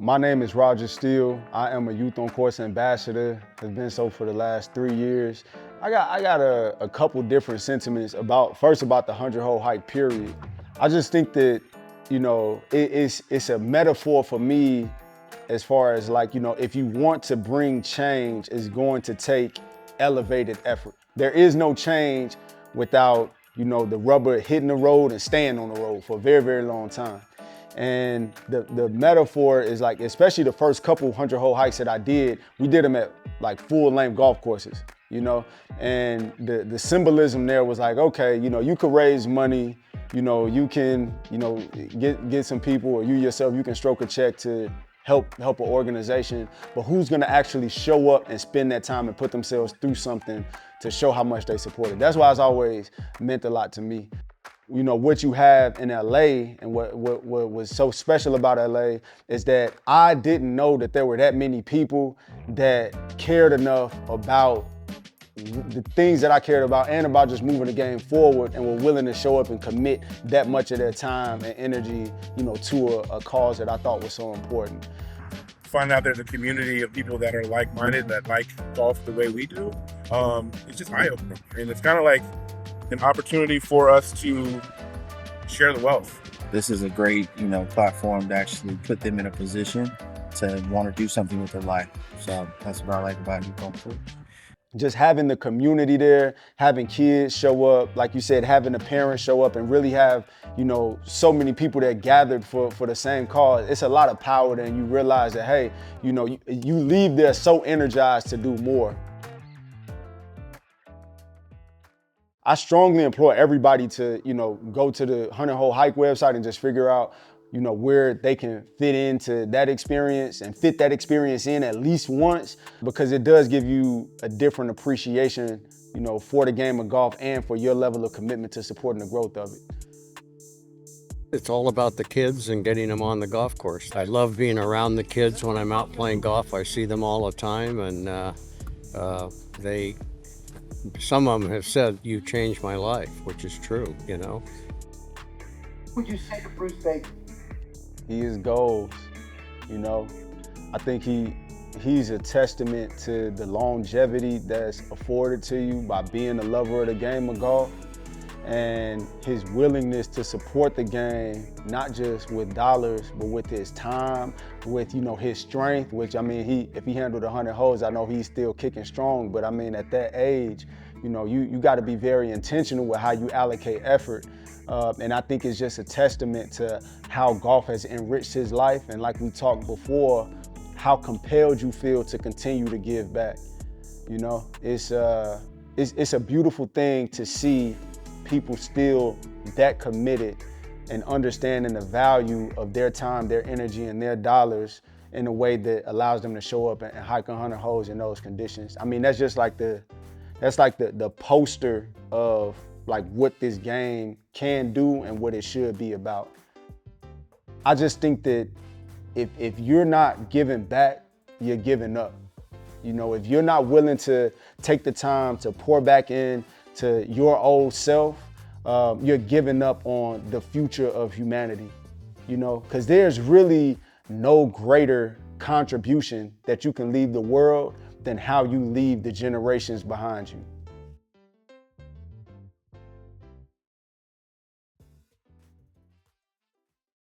My name is Roger Steele. I am a Youth on Course Ambassador. Has been so for the last 3 years. I got a couple different sentiments about the 100-hole hike period. I just think that, it's a metaphor for me as far as if you want to bring change, it's going to take elevated effort. There is no change without, the rubber hitting the road and staying on the road for a very, very long time. And the metaphor is especially the first couple 100-hole hikes that I did, we did them at full-length golf courses, and the symbolism there was okay, you could raise money, you can, get some people, or you yourself, you can stroke a check to help an organization, but who's gonna actually show up and spend that time and put themselves through something to show how much they support it? That's why it's always meant a lot to me. What you have in LA and what was so special about LA is that I didn't know that there were that many people that cared enough about the things that I cared about and about just moving the game forward, and were willing to show up and commit that much of their time and energy, to a cause that I thought was so important. Find out there's a community of people that are like-minded, that like golf the way we do. It's just eye-opening, and it's kind of like an opportunity for us to share the wealth. This is a great, platform to actually put them in a position to want to do something with their life. So that's what I like about Youth on Course. Just having the community there, having kids show up, like you said, having the parents show up, and really have, so many people that gathered for the same cause. It's a lot of power there, and you realize that, hey, you leave there so energized to do more. I strongly implore everybody to, go to the 100-hole hike website and just figure out, where they can fit into that experience and fit that experience in at least once, because it does give you a different appreciation, for the game of golf and for your level of commitment to supporting the growth of it. It's all about the kids and getting them on the golf course. I love being around the kids when I'm out playing golf. I see them all the time, and some of them have said, "You changed my life," which is true, What would you say to Bruce Baker? He is goals, I think he's a testament to the longevity that's afforded to you by being a lover of the game of golf, and his willingness to support the game, not just with dollars, but with his time, with, his strength, which, if he handled 100 holes, I know he's still kicking strong, but at that age, you got to be very intentional with how you allocate effort. And I think it's just a testament to how golf has enriched his life, and like we talked before, how compelled you feel to continue to give back. It's a beautiful thing to see people still that committed and understanding the value of their time, their energy, and their dollars in a way that allows them to show up and hike 100 holes in those conditions. That's just the poster of what this game can do and what it should be about. I just think that if you're not giving back, you're giving up. If you're not willing to take the time to pour back in to your old self, you're giving up on the future of humanity, because there's really no greater contribution that you can leave the world than how you leave the generations behind you.